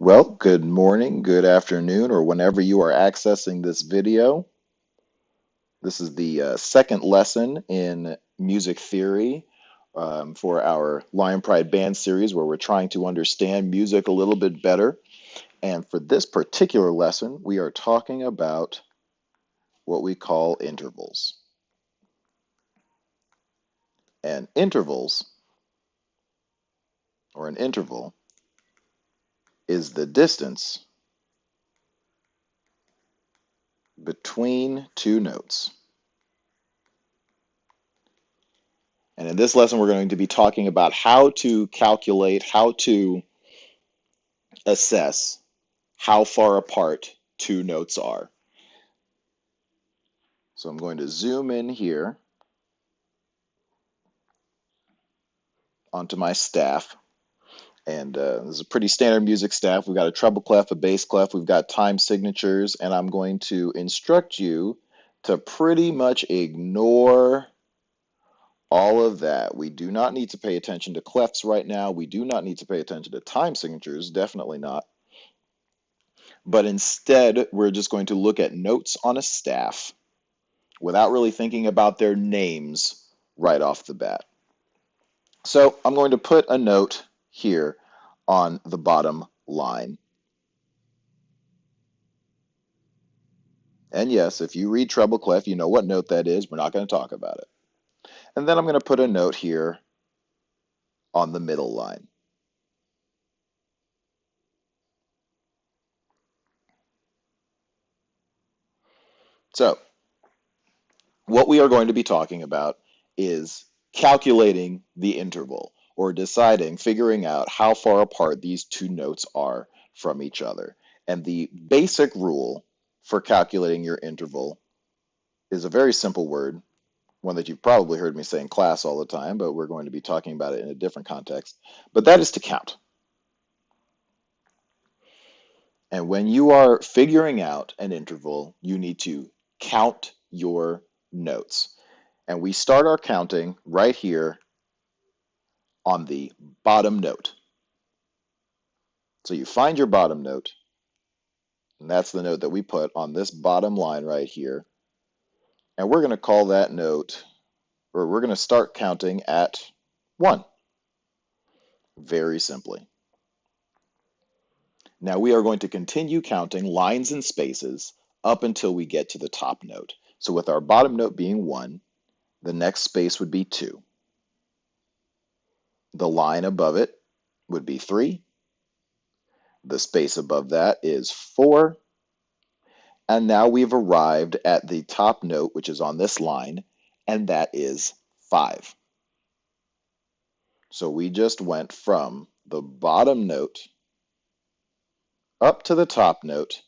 Well, good morning, good afternoon, or whenever you are accessing this video. This is the second lesson in music theory for our Lion Pride Band series where we're trying to understand music a little bit better. And for this particular lesson, we are talking about what we call intervals. And intervals, or an interval, is the distance between two notes. And in this lesson, we're going to be talking about how to calculate, how to assess how far apart two notes are. So I'm going to zoom in here onto my staff. And this is a pretty standard music staff. We've got a treble clef, a bass clef, we've got time signatures, and I'm going to instruct you to pretty much ignore all of that. We do not need to pay attention to clefs right now. We do not need to pay attention to time signatures, definitely not. But instead, we're just going to look at notes on a staff without really thinking about their names right off the bat. So I'm going to put a note here on the bottom line. And yes, if you read treble clef, you know what note that is. We're not going to talk about it. And then I'm going to put a note here on the middle line. So what we are going to be talking about is calculating the interval, or deciding, figuring out how far apart these two notes are from each other. And the basic rule for calculating your interval is a very simple word, one that you've probably heard me say in class all the time, but we're going to be talking about it in a different context. But that is to count. And when you are figuring out an interval, you need to count your notes. And we start our counting right here on the bottom note. So you find your bottom note, and that's the note that we put on this bottom line right here. And we're going to call that note, or we're going to start counting at 1, very simply. Now we are going to continue counting lines and spaces up until we get to the top note. So with our bottom note being 1, the next space would be 2. The line above it would be 3. The space above that is 4. And now we've arrived at the top note, which is on this line, and that is 5. So we just went from the bottom note up to the top note,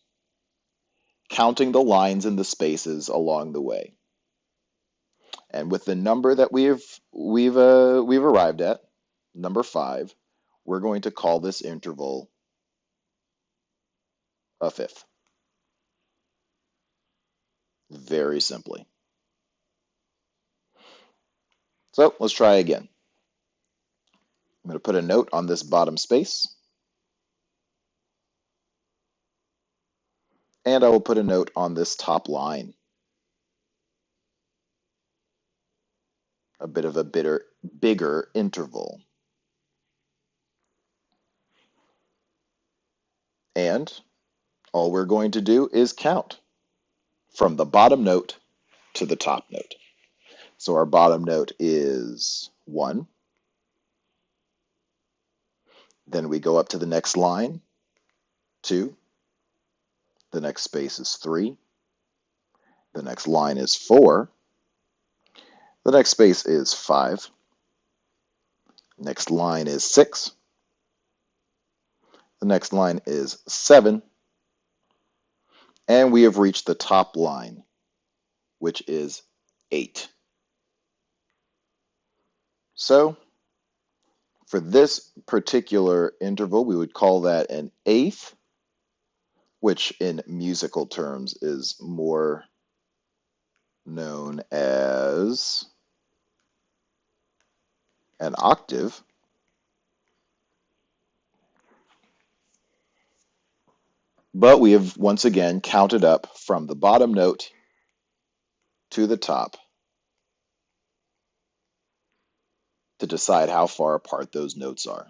counting the lines and the spaces along the way. And with the number that we've arrived at, number 5, we're going to call this interval a fifth. Very simply. So let's try again. I'm going to put a note on this bottom space, and I will put a note on this top line. A bit of a bigger interval. And all we're going to do is count from the bottom note to the top note. So our bottom note is 1. Then we go up to the next line, 2. The next space is 3. The next line is 4. The next space is 5. Next line is 6. The next line is 7. And we have reached the top line, which is 8. So for this particular interval, we would call that an eighth, which in musical terms is more known as an octave. But we have once again counted up from the bottom note to the top to decide how far apart those notes are.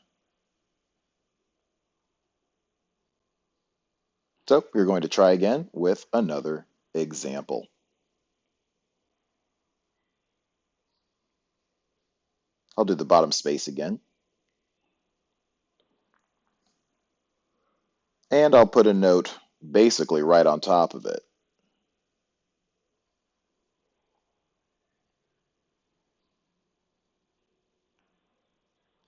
So we're going to try again with another example. I'll do the bottom space again. And I'll put a note basically right on top of it.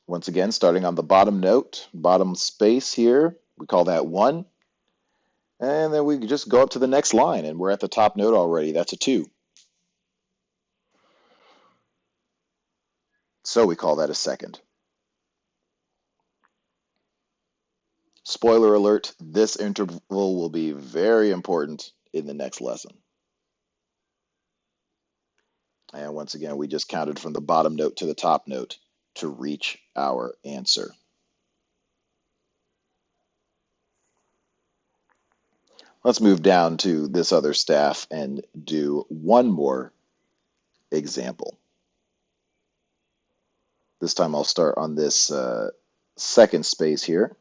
Once again, starting on the bottom note, bottom space here, we call that 1. And then we just go up to the next line, and we're at the top note already. That's a 2. So we call that a second. Spoiler alert, this interval will be very important in the next lesson. And once again, we just counted from the bottom note to the top note to reach our answer. Let's move down to this other staff and do one more example. This time I'll start on this second space here.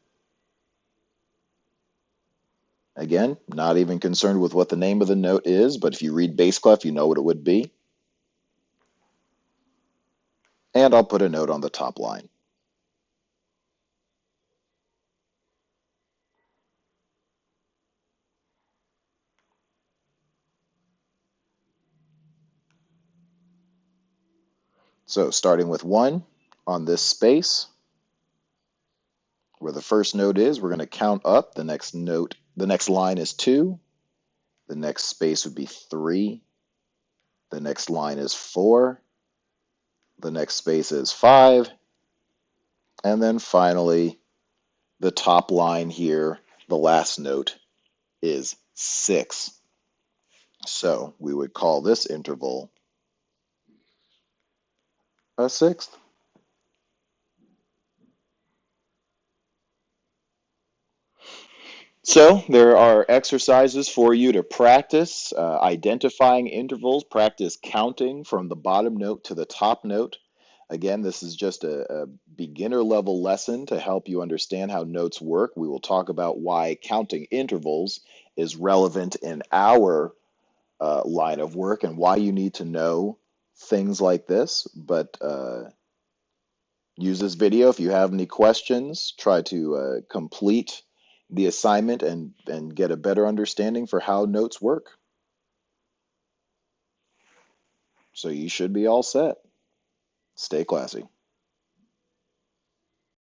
Again, not even concerned with what the name of the note is, but if you read bass clef, you know what it would be. And I'll put a note on the top line. So starting with 1 on this space, where the first note is, we're going to count up. The next note, the next line is 2. The next space would be 3. The next line is 4. The next space is 5. And then finally, the top line here, the last note, is 6. So we would call this interval a sixth. So there are exercises for you to practice identifying intervals, practice counting from the bottom note to the top note. Again, this is just a beginner level lesson to help you understand how notes work. We will talk about why counting intervals is relevant in our line of work and why you need to know things like this. But use this video if you have any questions. Try to complete the assignment and get a better understanding for how notes work. So you should be all set. Stay classy.